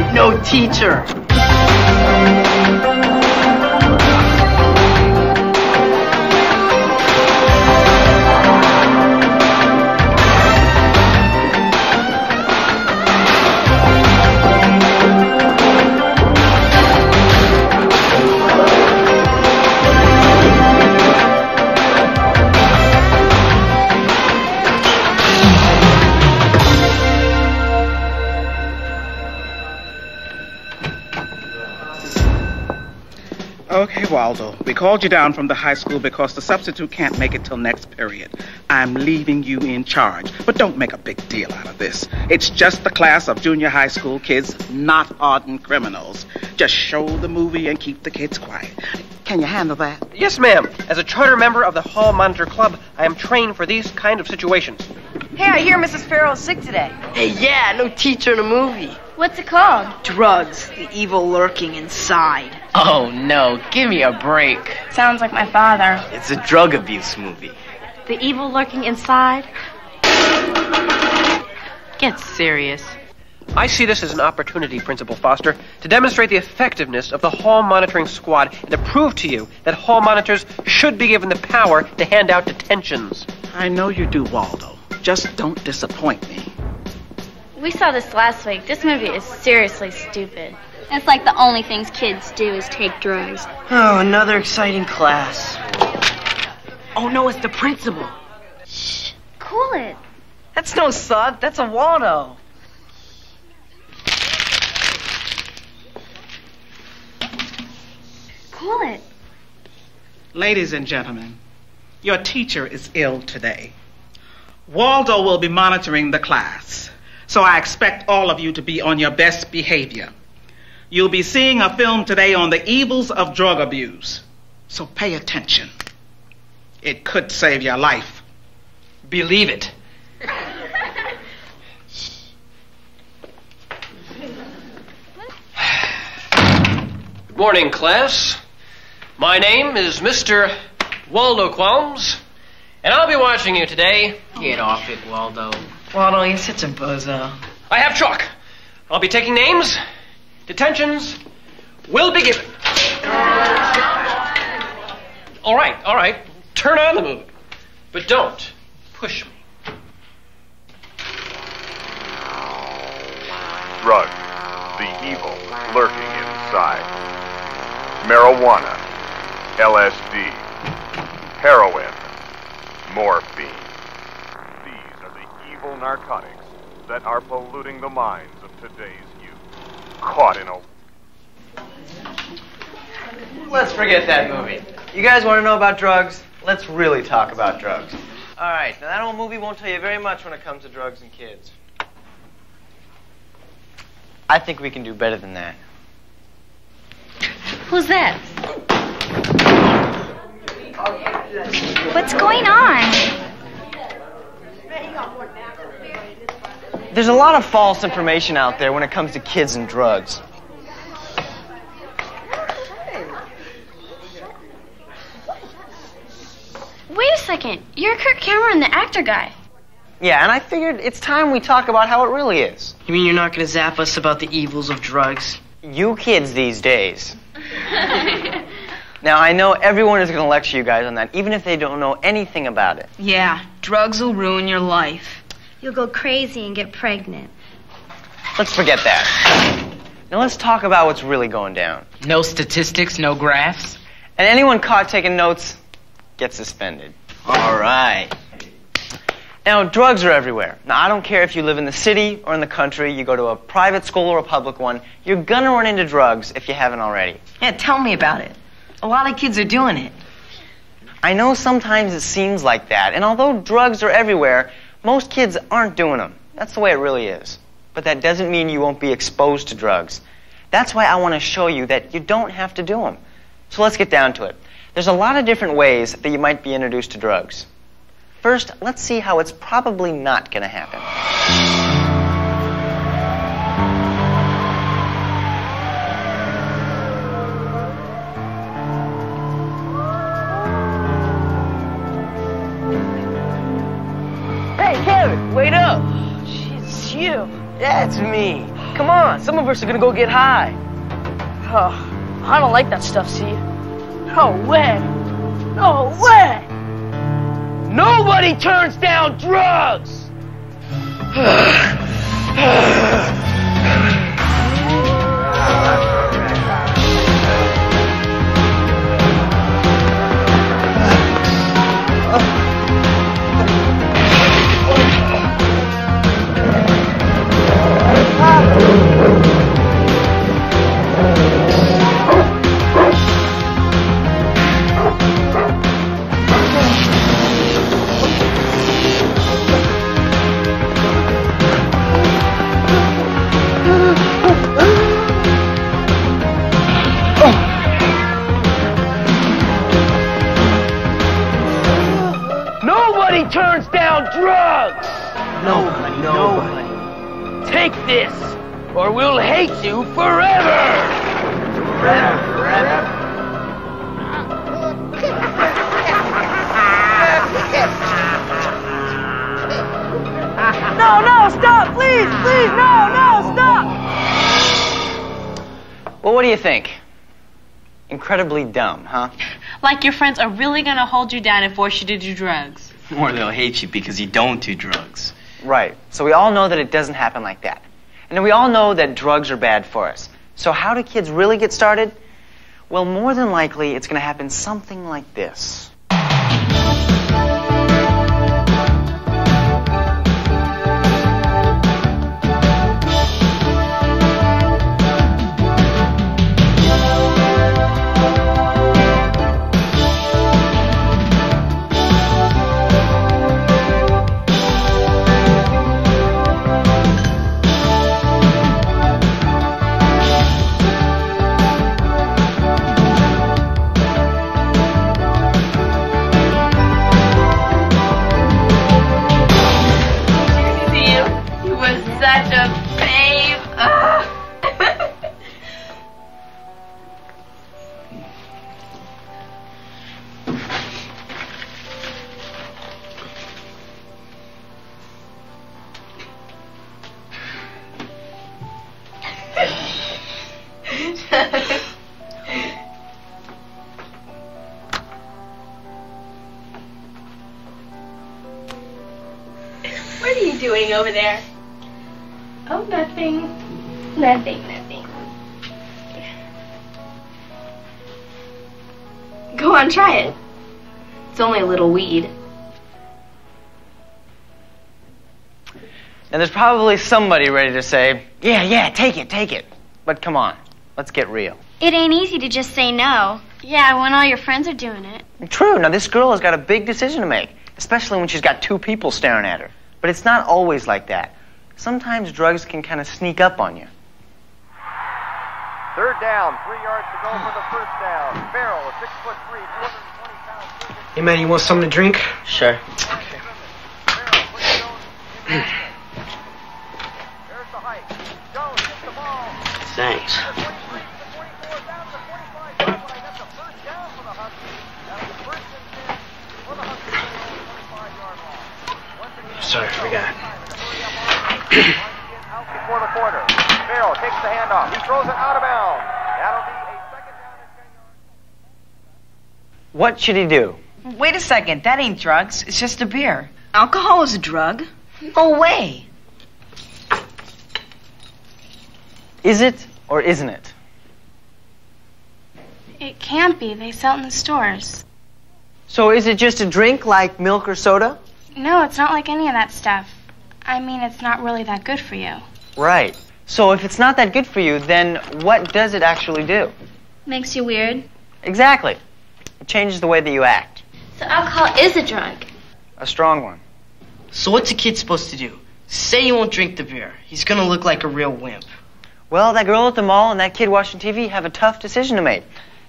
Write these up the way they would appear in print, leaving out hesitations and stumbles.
right, no teacher. Okay, Waldo, we called you down from the high school because the substitute can't make it till next period. I'm leaving you in charge, but don't make a big deal out of this. It's just the class of junior high school kids, not hardened criminals. Just show the movie and keep the kids quiet. Can you handle that? Yes, ma'am. As a charter member of the Hall Monitor Club, I am trained for these kind of situations. Hey, I hear Mrs. Farrell's sick today. Hey, yeah, no teacher in a movie. What's it called? Drugs, the evil lurking inside. Oh, no. Give me a break. Sounds like my father. It's a drug abuse movie. The evil lurking inside? Get serious. I see this as an opportunity, Principal Foster, to demonstrate the effectiveness of the hall monitoring squad and to prove to you that hall monitors should be given the power to hand out detentions. I know you do, Waldo. Just don't disappoint me. We saw this last week. This movie is seriously stupid. It's like the only things kids do is take drugs. Oh, another exciting class. Oh, no, it's the principal. Shh, cool it. That's no Sod, that's a Waldo. Cool it. Ladies and gentlemen, your teacher is ill today. Waldo will be monitoring the class, so I expect all of you to be on your best behavior. You'll be seeing a film today on the evils of drug abuse, so pay attention. It could save your life. Believe it. Good morning, class. My name is Mr. Waldo Qualms, and I'll be watching you today. Get off it, Waldo. Waldo, you're such a bozo. I have chalk. I'll be taking names. Detentions will be given. All right. Turn on the movie. But don't push me. Drugs, the evil lurking inside. Marijuana, LSD, heroin, morphine. These are the evil narcotics that are polluting the minds of today's youth. Caught in a... Let's forget that movie. You guys want to know about drugs? Let's really talk about drugs. All right, now that old movie won't tell you very much when it comes to drugs and kids. I think we can do better than that. Who's that? What's going on? There's a lot of false information out there when it comes to kids and drugs. Wait a second. You're Kirk Cameron, the actor guy. Yeah, and I figured it's time we talk about how it really is. You mean you're not going to zap us about the evils of drugs? You kids these days. Now, I know everyone is going to lecture you guys on that, even if they don't know anything about it. Yeah, drugs will ruin your life. You'll go crazy and get pregnant. Let's forget that. Now let's talk about what's really going down. No statistics, no graphs. And anyone caught taking notes gets suspended. All right. Now, drugs are everywhere. Now, I don't care if you live in the city or in the country, you go to a private school or a public one, you're gonna run into drugs if you haven't already. Yeah, tell me about it. A lot of kids are doing it. I know sometimes it seems like that, and although drugs are everywhere, most kids aren't doing them. That's the way it really is. But that doesn't mean you won't be exposed to drugs. That's why I want to show you that you don't have to do them. So let's get down to it. There's a lot of different ways that you might be introduced to drugs. First, let's see how it's probably not going to happen. Hey, Kevin, wait up. It's you. That's me. Come on, some of us are gonna go get high. Oh, I don't like that stuff, see? No way. No way. Nobody turns down drugs! Nobody turns down drugs! Nobody. Take this, or we'll hate you forever! Forever. No, stop, please, no, stop! Well, what do you think? Incredibly dumb, huh? Like your friends are really gonna hold you down and force you to do drugs. Or they'll hate you because you don't do drugs. Right. So we all know that it doesn't happen like that. And we all know that drugs are bad for us. So how do kids really get started? Well, more than likely, it's going to happen something like this. Such a babe. What are you doing over there? Oh, nothing. Nothing. Go on, try it. It's only a little weed. And there's probably somebody ready to say, yeah, take it. But come on, let's get real. It ain't easy to just say no. Yeah, when all your friends are doing it. True. Now, this girl has got a big decision to make, especially when she's got two people staring at her. But it's not always like that. Sometimes drugs can kind of sneak up on you. Third down, 3 yards to go for the first down. Farrell, a 6'3", 220 pounds. Hey, man, you want something to drink? Sure. Okay. There's the height. Jones gets the ball. Thanks. Sorry, I forgot. Out before the quarter. Farrell takes the handoff. He throws it out of bounds. That'll be a second down and 10 yards. What should he do? Wait a second, that ain't drugs. It's just a beer. Alcohol is a drug? No way. Is it or isn't it? It can't be. They sell it in the stores. So is it just a drink like milk or soda? No, it's not like any of that stuff. I mean, it's not really that good for you. Right. So if it's not that good for you, then what does it actually do? Makes you weird. Exactly. It changes the way that you act. So alcohol is a drug. A strong one. So what's a kid supposed to do? Say he won't drink the beer. He's gonna look like a real wimp. Well, that girl at the mall and that kid watching TV have a tough decision to make.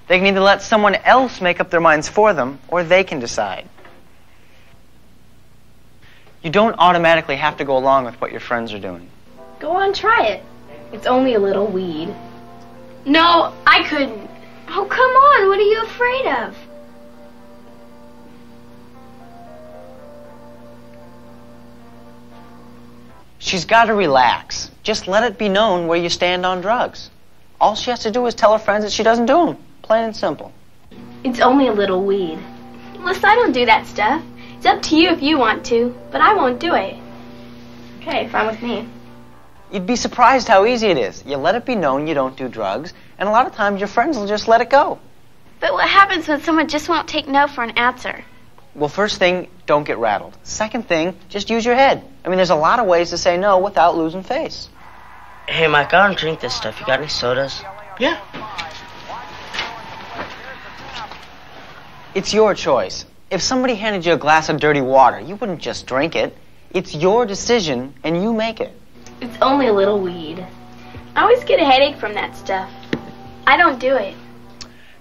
They can either let someone else make up their minds for them, or they can decide. You don't automatically have to go along with what your friends are doing. Go on, try it. It's only a little weed. No, I couldn't. Oh, come on. What are you afraid of? She's got to relax. Just let it be known where you stand on drugs. All she has to do is tell her friends that she doesn't do them. Plain and simple. It's only a little weed. Melissa, I don't do that stuff. It's up to you if you want to, but I won't do it. Okay, fine with me. You'd be surprised how easy it is. You let it be known you don't do drugs, and a lot of times your friends will just let it go. But what happens when someone just won't take no for an answer? Well, first thing, don't get rattled. Second thing, just use your head. I mean, there's a lot of ways to say no without losing face. Hey, Mike, I don't drink this stuff. You got any sodas? Yeah. It's your choice. If somebody handed you a glass of dirty water, you wouldn't just drink it. It's your decision, and you make it. It's only a little weed. I always get a headache from that stuff. I don't do it.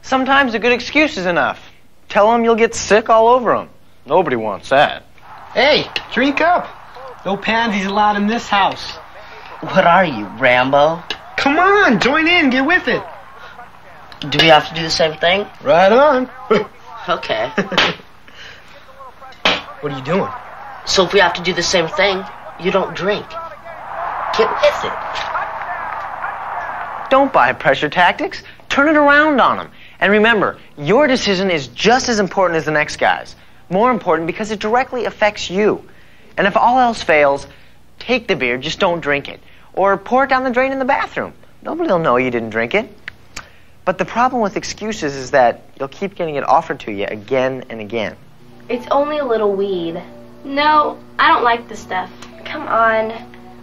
Sometimes a good excuse is enough. Tell them you'll get sick all over them. Nobody wants that. Hey, drink up. No pansies allowed in this house. What are you, Rambo? Come on, join in, get with it. Do we have to do the same thing? Right on. Okay. What are you doing? So if we have to do the same thing, you don't drink. Get with it. Don't buy pressure tactics. Turn it around on them. And remember, your decision is just as important as the next guy's. More important because it directly affects you. And if all else fails, take the beer, just don't drink it. Or pour it down the drain in the bathroom. Nobody will know you didn't drink it. But the problem with excuses is that you'll keep getting it offered to you again and again. It's only a little weed. No, I don't like the stuff. Come on.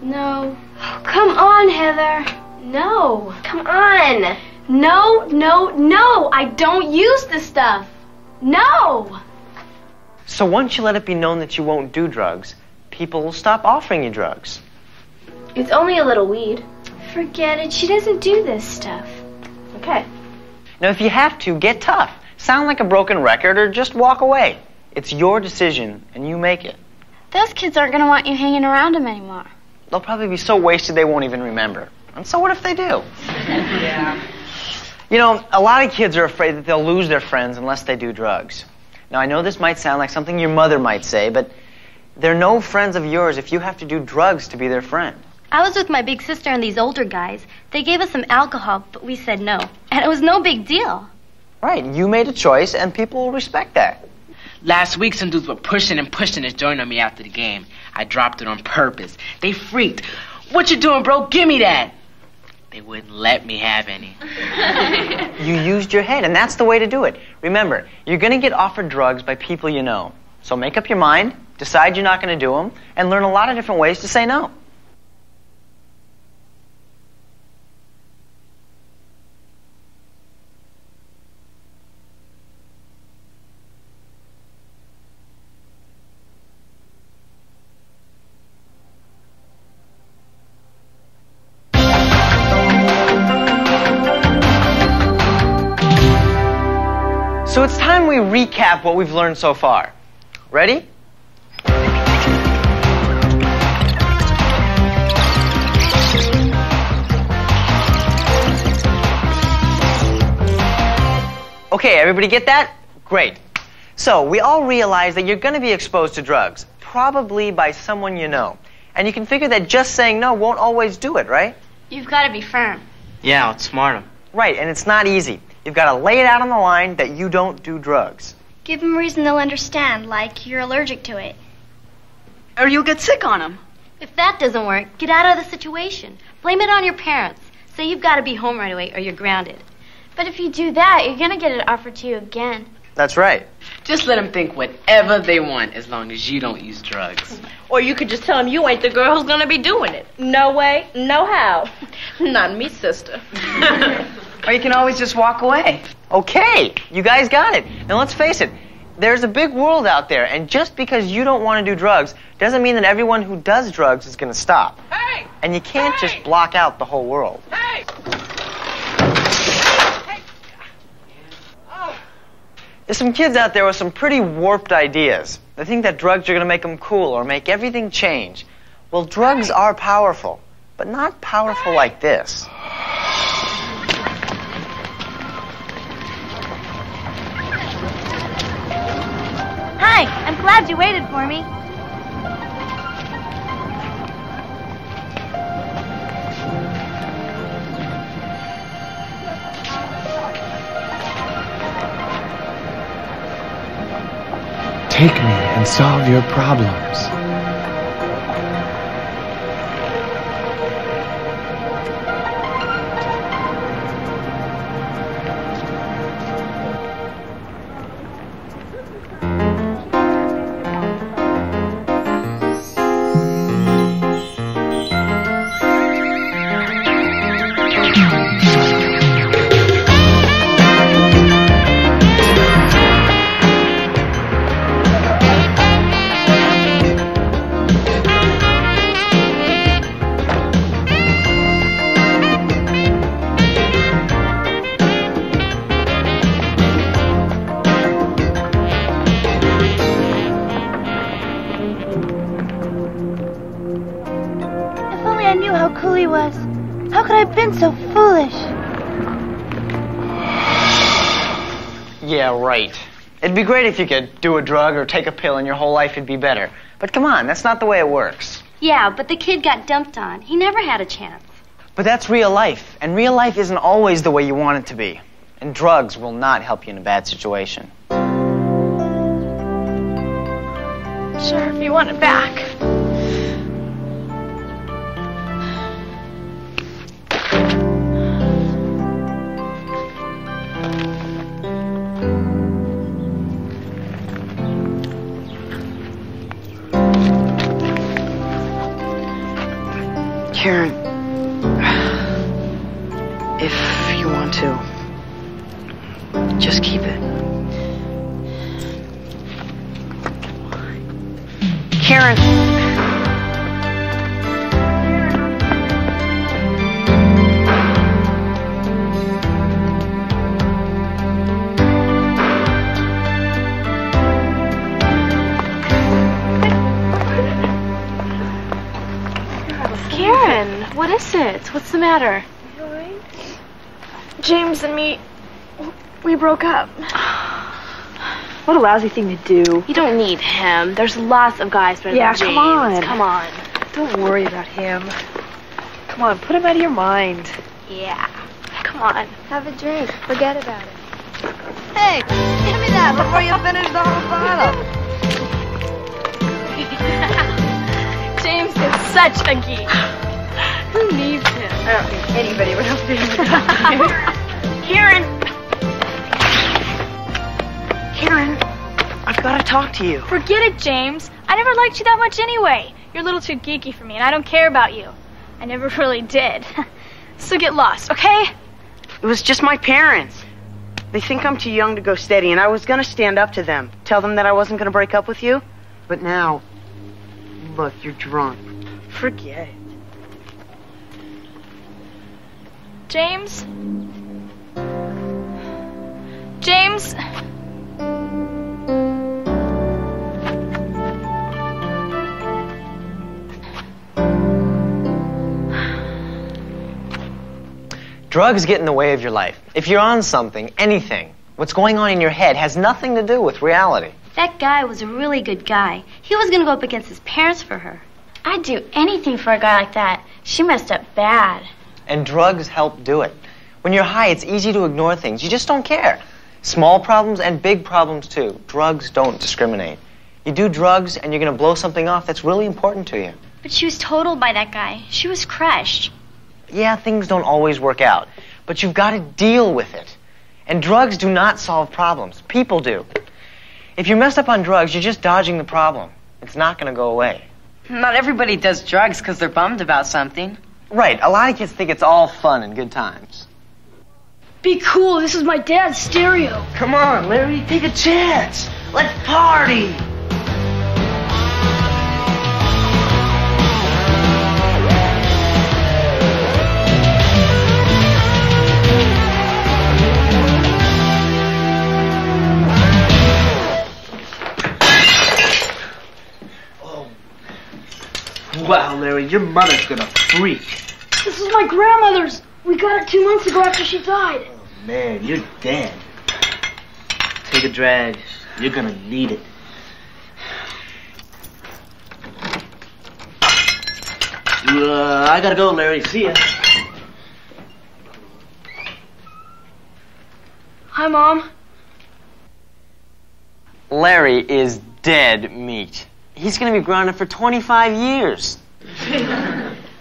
No. Come on, Heather. No. Come on. No, no, no. I don't use the stuff. No. So once you let it be known that you won't do drugs, people will stop offering you drugs. It's only a little weed. Forget it. She doesn't do this stuff. Okay. Now, if you have to, get tough. Sound like a broken record or just walk away. It's your decision, and you make it. Those kids aren't going to want you hanging around them anymore. They'll probably be so wasted they won't even remember. And so what if they do? Yeah. You know, a lot of kids are afraid that they'll lose their friends unless they do drugs. Now, I know this might sound like something your mother might say, but they're no friends of yours if you have to do drugs to be their friend. I was with my big sister and these older guys. They gave us some alcohol, but we said no. And it was no big deal. Right, you made a choice, and people will respect that. Last week, some dudes were pushing and pushing this joint on me after the game. I dropped it on purpose. They freaked. What you doing, bro? Give me that. They wouldn't let me have any. You used your head, and that's the way to do it. Remember, you're going to get offered drugs by people you know. So make up your mind, decide you're not going to do them, and learn a lot of different ways to say no. So it's time we recap what we've learned so far. Ready? Okay, everybody get that? Great. So we all realize that you're going to be exposed to drugs, probably by someone you know. And you can figure that just saying no won't always do it, right? You've got to be firm. Yeah, outsmart them. Right, and it's not easy. You've got to lay it out on the line that you don't do drugs. Give them a reason they'll understand, like you're allergic to it. Or you'll get sick on them. If that doesn't work, get out of the situation. Blame it on your parents. Say you've got to be home right away or you're grounded. But if you do that, you're going to get it offered to you again. That's right. Just let them think whatever they want as long as you don't use drugs. Or you could just tell them you ain't the girl who's gonna be doing it. No way, no how. Not me, sister. Or you can always just walk away. Okay, you guys got it. Now let's face it, there's a big world out there, and just because you don't want to do drugs doesn't mean that everyone who does drugs is going to stop. Hey! And you can't just block out the whole world. Hey! There's some kids out there with some pretty warped ideas. They think that drugs are going to make them cool or make everything change. Well, drugs are powerful, but not powerful like this. Hi, I'm glad you waited for me. Take me and solve your problems. So foolish. Yeah, right. It'd be great if you could do a drug or take a pill and your whole life would be better. But come on, that's not the way it works. Yeah, but the kid got dumped on. He never had a chance. But that's real life, and real life isn't always the way you want it to be. And drugs will not help you in a bad situation. Sure, if you want it back. Karen, if you want to, just keep it. Karen. What is it? What's the matter? James and me, we broke up. What a lousy thing to do. You don't need him. There's lots of guys better than James. Come on. Come on. Don't worry about him. Come on, put him out of your mind. Yeah. Come on. Have a drink. Forget about it. Hey, give me that before you finish the whole bottle. James is such a geek. Who needs him? I don't think anybody would have to him. Karen! Karen, I've got to talk to you. Forget it, James. I never liked you that much anyway. You're a little too geeky for me, and I don't care about you. I never really did. So get lost, okay? It was just my parents. They think I'm too young to go steady, and I was going to stand up to them. Tell them that I wasn't going to break up with you. But now, look, you're drunk. Forget it. James? James? Drugs get in the way of your life. If you're on something, anything, what's going on in your head has nothing to do with reality. That guy was a really good guy. He was going to go up against his parents for her. I'd do anything for a guy like that. She messed up bad. And drugs help do it. When you're high, it's easy to ignore things. You just don't care. Small problems and big problems, too. Drugs don't discriminate. You do drugs, and you're going to blow something off that's really important to you. But she was totaled by that guy. She was crushed. Yeah, things don't always work out, but you've got to deal with it. And drugs do not solve problems. People do. If you're messed up on drugs, you're just dodging the problem. It's not going to go away. Not everybody does drugs because they're bummed about something. Right. A lot of kids think it's all fun and good times. Be cool. This is my dad's stereo. Come on, Larry. Take a chance. Let's party. Wow, Larry, your mother's gonna freak. This is my grandmother's. We got it 2 months ago after she died. Oh, man, you're dead. Take a drag. You're gonna need it. I gotta go, Larry. See ya. Hi, Mom. Larry is dead meat. He's going to be grounded for 25 years.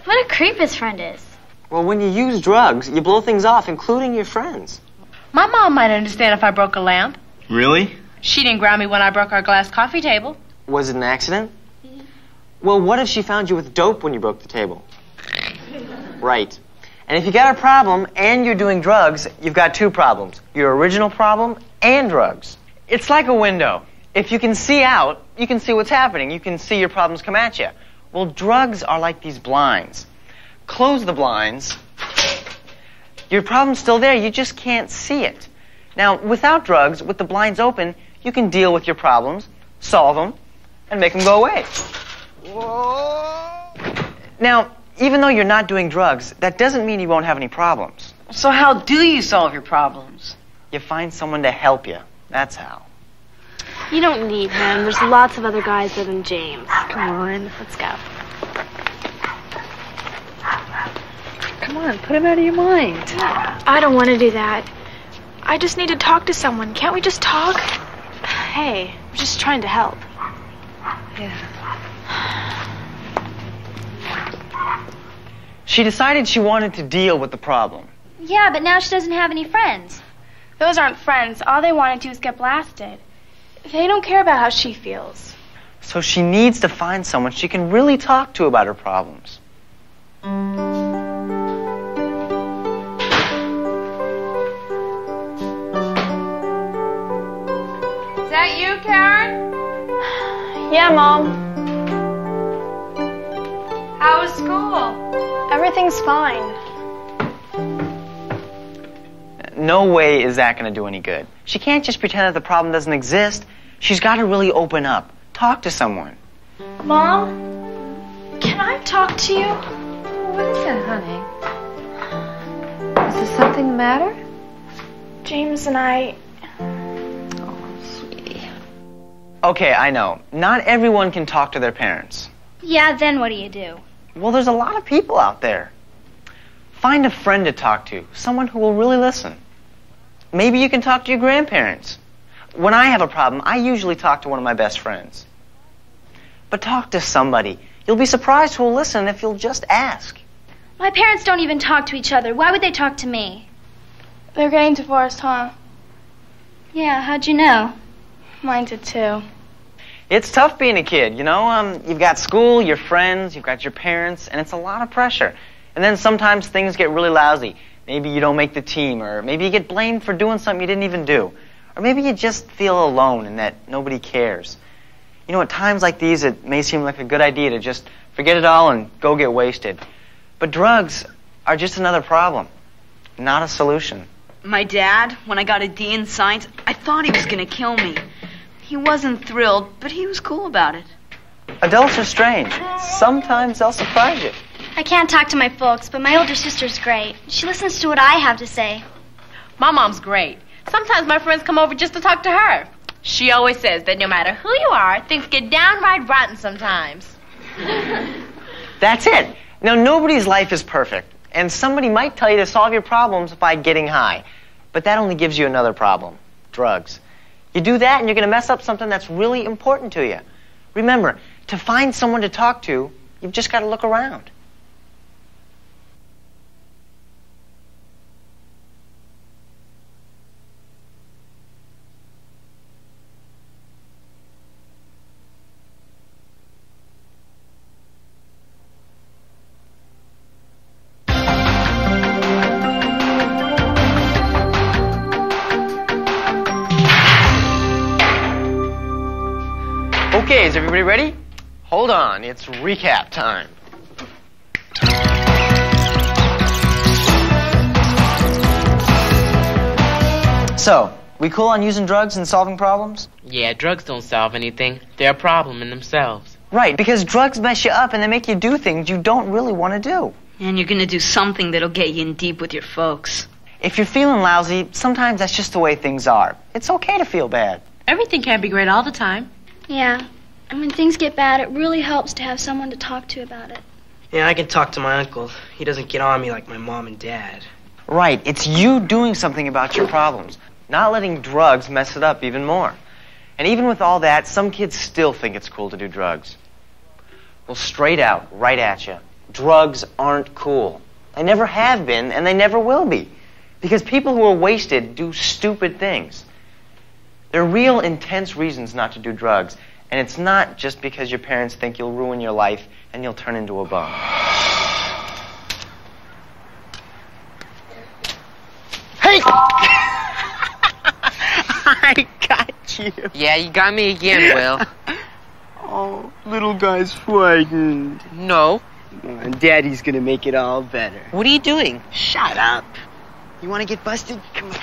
What a creep his friend is. Well, when you use drugs, you blow things off, including your friends. My mom might understand if I broke a lamp. Really? She didn't ground me when I broke our glass coffee table. Was it an accident? Well, what if she found you with dope when you broke the table? Right. And if you got a problem and you're doing drugs, you've got two problems. Your original problem and drugs. It's like a window. If you can see out, you can see what's happening. You can see your problems come at you. Well, drugs are like these blinds. Close the blinds. Your problem's still there. You just can't see it. Now, without drugs, with the blinds open, you can deal with your problems, solve them, and make them go away. Now, even though you're not doing drugs, that doesn't mean you won't have any problems. So how do you solve your problems? You find someone to help you. That's how. You don't need him. There's lots of other guys other than James. Come on, let's go. Come on, put him out of your mind. I don't want to do that. I just need to talk to someone. Can't we just talk? Hey, I'm just trying to help. Yeah. She decided she wanted to deal with the problem. Yeah, but now she doesn't have any friends. Those aren't friends. All they want to do is get blasted. They don't care about how she feels. So she needs to find someone she can really talk to about her problems. Is that you, Karen? Yeah, Mom. How was school? Everything's fine. No way is that going to do any good. She can't just pretend that the problem doesn't exist. She's got to really open up. Talk to someone. Mom, can I talk to you? What is it, honey? Is there something the matter? James and I... Okay, I know. Not everyone can talk to their parents. Yeah, then what do you do? Well, there's a lot of people out there. Find a friend to talk to, someone who will really listen. Maybe you can talk to your grandparents. When I have a problem, I usually talk to one of my best friends. But talk to somebody. You'll be surprised who will listen if you'll just ask. My parents don't even talk to each other. Why would they talk to me? They're getting divorced, huh? Yeah, how'd you know? Mine did too. It's tough being a kid, you know? You've got school, your friends, you've got your parents, and it's a lot of pressure. And then sometimes things get really lousy. Maybe you don't make the team, or maybe you get blamed for doing something you didn't even do. Or maybe you just feel alone and that nobody cares. You know, at times like these, it may seem like a good idea to just forget it all and go get wasted. But drugs are just another problem, not a solution. My dad, when I got a D in science, I thought he was going to kill me. He wasn't thrilled, but he was cool about it. Adults are strange. Sometimes they'll surprise you. I can't talk to my folks, but my older sister's great. She listens to what I have to say. My mom's great. Sometimes my friends come over just to talk to her. She always says that no matter who you are, things get downright rotten sometimes. That's it. Now, nobody's life is perfect, and somebody might tell you to solve your problems by getting high. But that only gives you another problem, drugs. You do that, and you're going to mess up something that's really important to you. Remember, to find someone to talk to, you've just got to look around. Okay, is everybody ready? Hold on, it's recap time. So, we cool on using drugs and solving problems? Yeah, drugs don't solve anything. They're a problem in themselves. Right, because drugs mess you up and they make you do things you don't really want to do. And you're going to do something that'll get you in deep with your folks. If you're feeling lousy, sometimes that's just the way things are. It's okay to feel bad. Everything can't be great all the time. Yeah, and when things get bad, it really helps to have someone to talk to about it. Yeah, I can talk to my uncle. He doesn't get on me like my mom and dad. Right, it's you doing something about your problems, not letting drugs mess it up even more. And even with all that, some kids still think it's cool to do drugs. Well, straight out, right at you, drugs aren't cool. They never have been, and they never will be. Because people who are wasted do stupid things. There are real intense reasons not to do drugs, and it's not just because your parents think you'll ruin your life and you'll turn into a bum. Hey! I got you. Yeah, you got me again, Will. Oh, little guy's frightened. No. And Daddy's gonna make it all better. What are you doing? Shut up. You wanna get busted? Come on.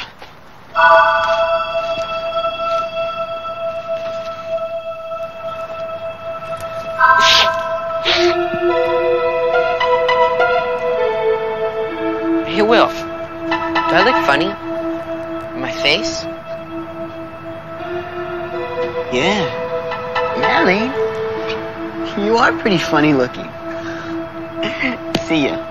Hey, Will. Do I look funny? My face? Yeah, Lane. You are pretty funny looking. See ya.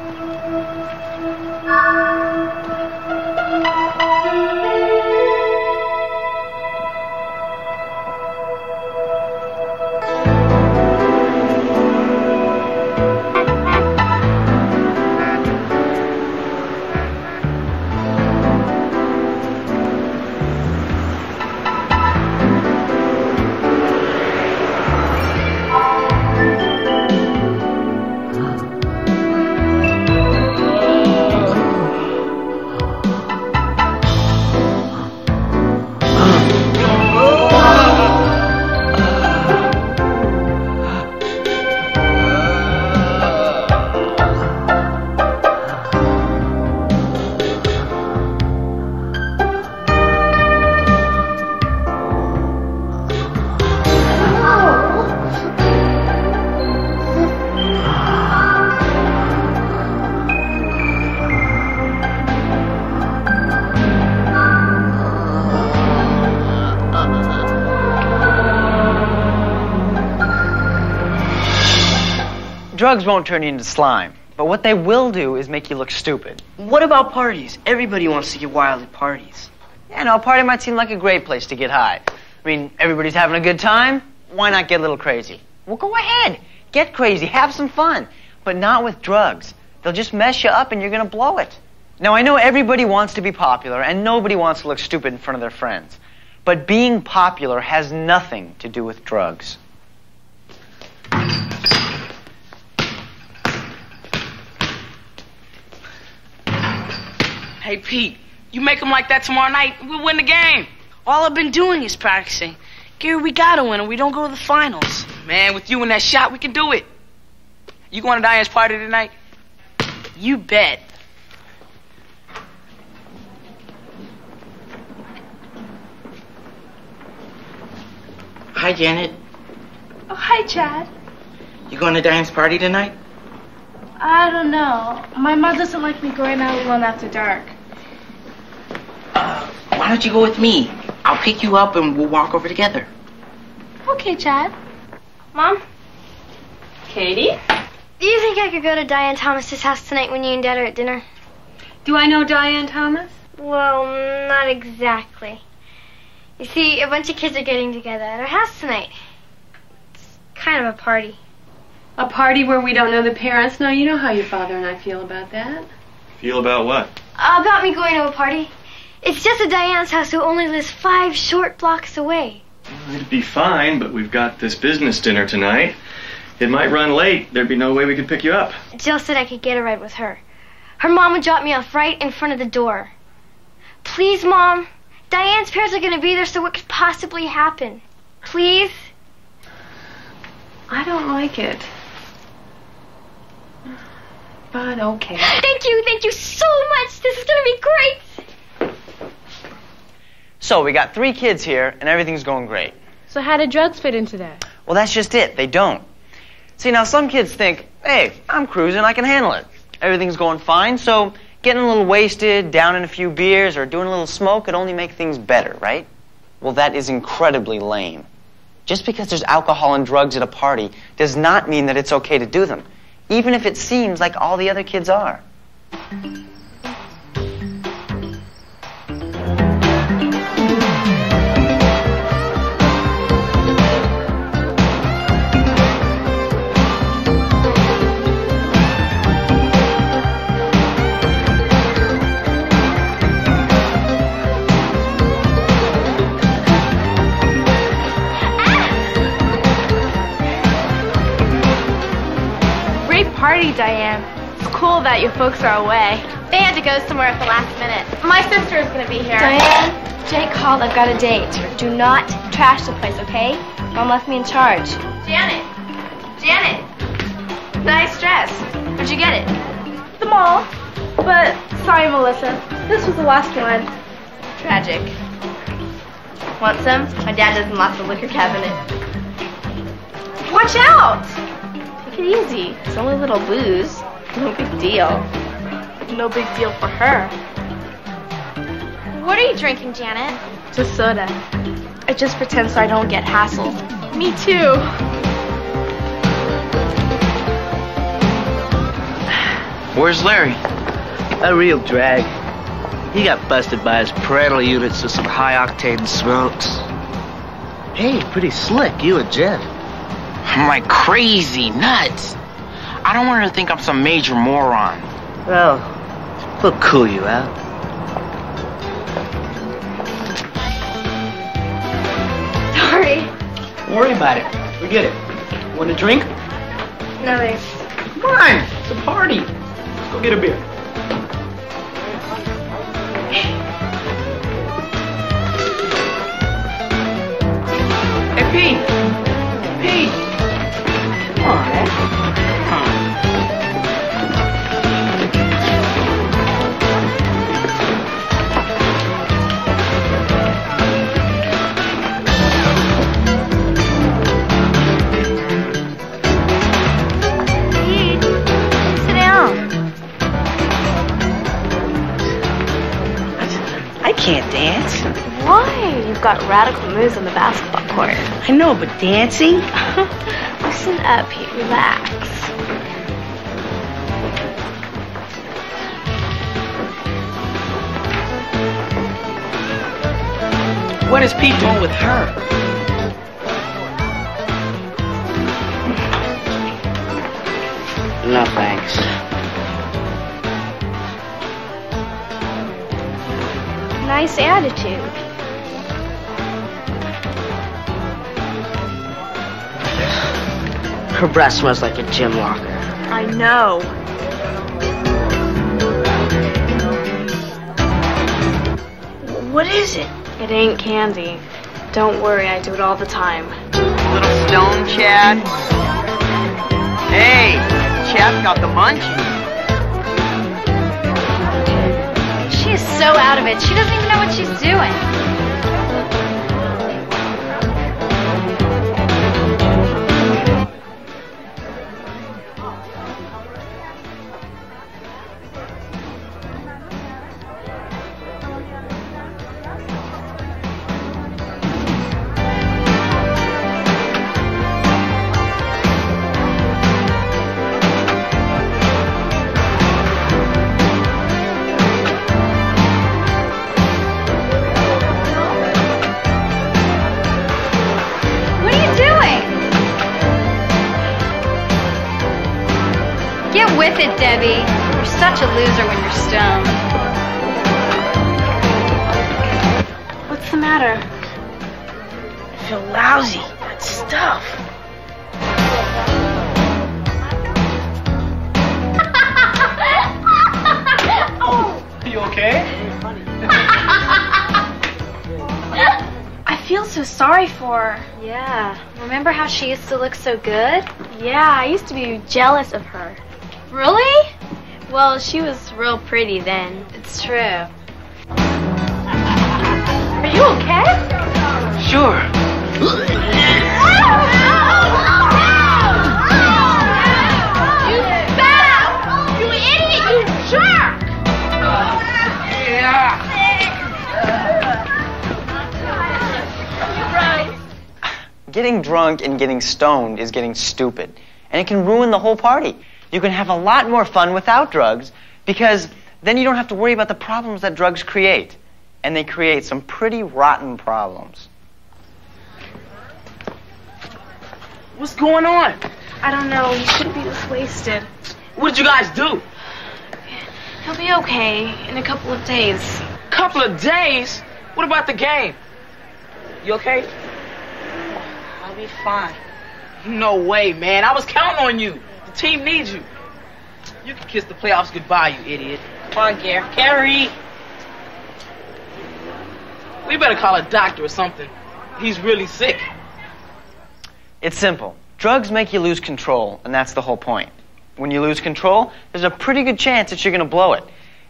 Drugs won't turn you into slime, but what they will do is make you look stupid. What about parties? Everybody wants to get wild at parties. Yeah, no, a party might seem like a great place to get high. I mean, everybody's having a good time. Why not get a little crazy? Well, go ahead. Get crazy. Have some fun. But not with drugs. They'll just mess you up and you're going to blow it. Now, I know everybody wants to be popular and nobody wants to look stupid in front of their friends. But being popular has nothing to do with drugs. Hey, Pete, you make them like that tomorrow night, we'll win the game. All I've been doing is practicing. Gary, we gotta win or we don't go to the finals. Man, with you and that shot, we can do it. You going to Diane's party tonight? You bet. Hi, Janet. Oh, hi, Chad. You going to Diane's party tonight? I don't know. My mom doesn't like me going out alone after dark. Why don't you go with me? I'll pick you up and we'll walk over together. Okay, Chad. Mom? Katie? Do you think I could go to Diane Thomas's house tonight when you and Dad are at dinner? Do I know Diane Thomas? Well, not exactly. You see, a bunch of kids are getting together at our house tonight. It's kind of a party. A party where we don't know the parents? No, you know how your father and I feel about that. Feel about what? About me going to a party. It's just at Diane's house who only lives 5 short blocks away. It'd be fine, but we've got this business dinner tonight. It might run late. There'd be no way we could pick you up. Jill said I could get a ride with her. Her mom would drop me off right in front of the door. Please, Mom. Diane's parents are going to be there, so what could possibly happen? Please? I don't like it. But okay. Thank you so much. This is going to be great. So, we got 3 kids here, and everything's going great. So how do drugs fit into that? Well, that's just it. They don't. See, now some kids think, hey, I'm cruising, I can handle it. Everything's going fine, so getting a little wasted, down in a few beers, or doing a little smoke could only make things better, right? Well, that is incredibly lame. Just because there's alcohol and drugs at a party does not mean that it's okay to do them, even if it seems like all the other kids are. party, Diane. It's cool that your folks are away. They had to go somewhere at the last minute. My sister is going to be here. Diane, Jake called. I've got a date. Do not trash the place, okay? Mom left me in charge. Janet. Nice dress. Where'd you get it? The mall. But, sorry, Melissa. This was the last one. Tragic. Want some? My dad doesn't lock the liquor cabinet. Watch out! Take it easy. It's only a little booze. No big deal. No big deal for her. What are you drinking, Janet? Just soda. I just pretend so I don't get hassled. Me too. Where's Larry? A real drag. He got busted by his parental units with some high-octane smokes. Hey, pretty slick, you and Jeff. I'm like crazy nuts. I don't want her to think I'm some major moron. Well, we'll cool you out. Sorry. Don't worry about it. We get it. Want a drink? No, thanks. Come on, it's a party. Let's go get a beer. Hey, Pete. Pete. Come on, man. Pete, sit down. I can't dance. Why? You've got radical moves on the basketball court. I know, but dancing? Listen up, Pete. Relax. What is Pete doing with her? No, thanks. Nice attitude. Her breath smells like a gym locker. I know. What is it? It ain't candy. Don't worry, I do it all the time. Little stone Chad. Hey, Chad's got the munchies. She is so out of it. She doesn't even know what she's doing. Get with it, Debbie. You're such a loser when you're stoned. What's the matter? I feel lousy. That stuff. Are you okay? I feel so sorry for her. Yeah. Remember how she used to look so good? Yeah, I used to be jealous of her. Really? Well, she was real pretty then. It's true. Are you okay? Sure. You fat! You idiot! You jerk! Getting drunk and getting stoned is getting stupid, and it can ruin the whole party. You can have a lot more fun without drugs, because then you don't have to worry about the problems that drugs create. And they create some pretty rotten problems. What's going on? I don't know. He shouldn't be this wasted. What did you guys do? He'll be okay in a couple of days. Couple of days? What about the game? You okay? I'll be fine. No way, man. I was counting on you. The team needs you. You can kiss the playoffs goodbye, you idiot. Come on, Gary. Gary! We better call a doctor or something. He's really sick. It's simple. Drugs make you lose control, and that's the whole point. When you lose control, there's a pretty good chance that you're going to blow it.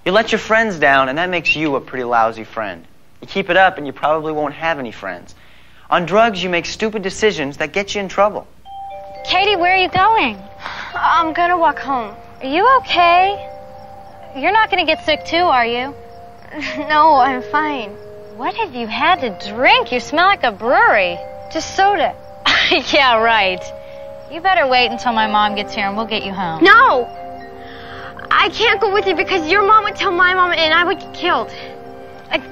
You let your friends down, and that makes you a pretty lousy friend. You keep it up, and you probably won't have any friends. On drugs, you make stupid decisions that get you in trouble. Katie, where are you going? I'm going to walk home. Are you okay? You're not going to get sick too, are you? No, I'm fine. What have you had to drink? You smell like a brewery. Just soda. Yeah, right. You better wait until my mom gets here and we'll get you home. No! I can't go with you because your mom would tell my mom and I would get killed.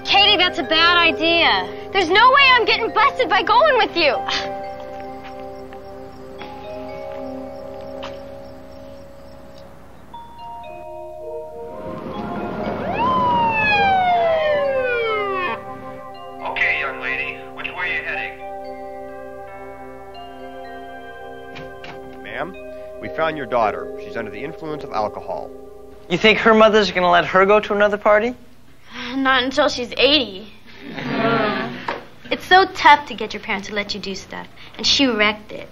Katie, that's a bad idea. There's no way I'm getting busted by going with you. Okay, young lady, which way are you heading? Ma'am, we found your daughter. She's under the influence of alcohol. You think her mother's going to let her go to another party? Not until she's 80. It's so tough to get your parents to let you do stuff, and she wrecked it.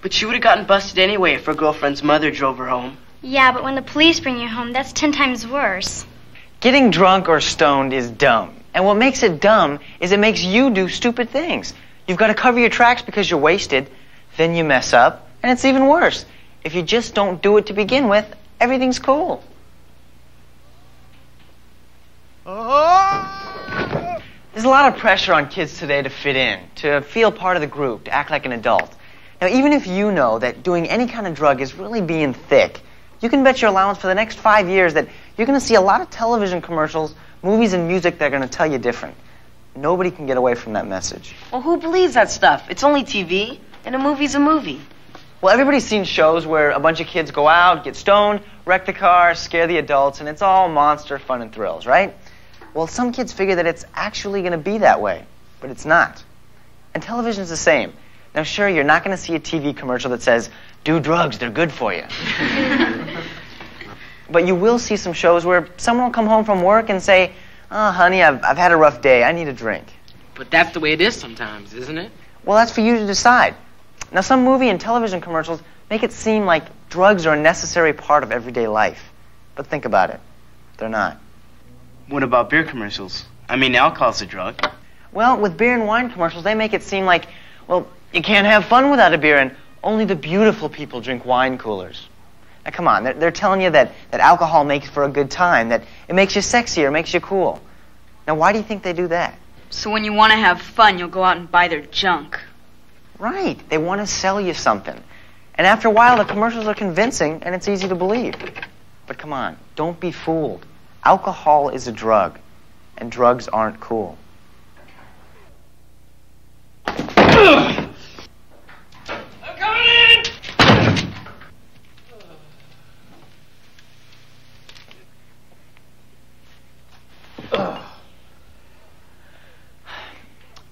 But she would have gotten busted anyway if her girlfriend's mother drove her home. Yeah, but when the police bring you home, that's 10 times worse. Getting drunk or stoned is dumb. And what makes it dumb is it makes you do stupid things. You've got to cover your tracks because you're wasted. Then you mess up, and it's even worse. If you just don't do it to begin with, everything's cool. There's a lot of pressure on kids today to fit in, to feel part of the group, to act like an adult. Now, even if you know that doing any kind of drug is really being thick, you can bet your allowance for the next 5 years that you're going to see a lot of television commercials, movies, and music that are going to tell you different. Nobody can get away from that message. Well, who believes that stuff? It's only TV, and a movie's a movie. Well, everybody's seen shows where a bunch of kids go out, get stoned, wreck the car, scare the adults, and it's all monster fun and thrills, right? Well, some kids figure that it's actually going to be that way, but it's not. And television's the same. Now, sure, you're not going to see a TV commercial that says, do drugs, they're good for you. But you will see some shows where someone will come home from work and say, oh, honey, I've had a rough day, I need a drink. But that's the way it is sometimes, isn't it? Well, that's for you to decide. Now, some movie and television commercials make it seem like drugs are a necessary part of everyday life. But think about it. They're not. What about beer commercials? I mean, alcohol's a drug. Well, with beer and wine commercials, they make it seem like, well, you can't have fun without a beer, and only the beautiful people drink wine coolers. Now, come on, they're telling you that alcohol makes for a good time, that it makes you sexier, makes you cool. Now, why do you think they do that? So when you want to have fun, you'll go out and buy their junk. Right. They want to sell you something. And after a while, the commercials are convincing, and it's easy to believe. But come on, don't be fooled. Alcohol is a drug, and drugs aren't cool. I'm coming in!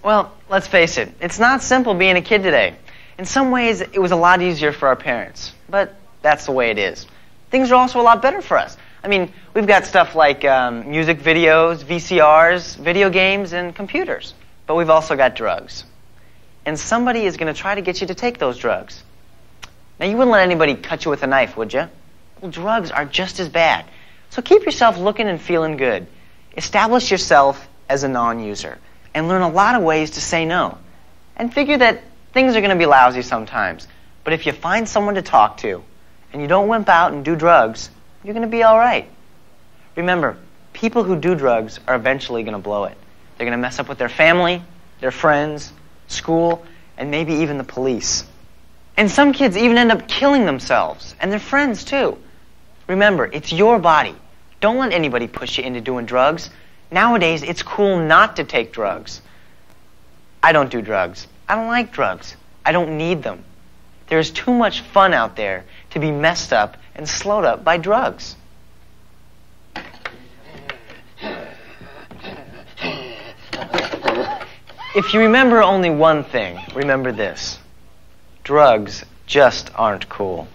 Well, let's face it. It's not simple being a kid today. In some ways, it was a lot easier for our parents. But that's the way it is. Things are also a lot better for us. I mean, we've got stuff like music videos, VCRs, video games, and computers. But we've also got drugs. And somebody is going to try to get you to take those drugs. Now, you wouldn't let anybody cut you with a knife, would you? Well, drugs are just as bad. So keep yourself looking and feeling good. Establish yourself as a non-user. And learn a lot of ways to say no. And figure that things are going to be lousy sometimes. But if you find someone to talk to, and you don't wimp out and do drugs, you're going to be all right. Remember, people who do drugs are eventually going to blow it. They're going to mess up with their family, their friends, school, and maybe even the police. And some kids even end up killing themselves, and their friends too. Remember, it's your body. Don't let anybody push you into doing drugs. Nowadays, it's cool not to take drugs. I don't do drugs. I don't like drugs. I don't need them. There's too much fun out there to be messed up and slowed up by drugs. If you remember only one thing, remember this. Drugs just aren't cool.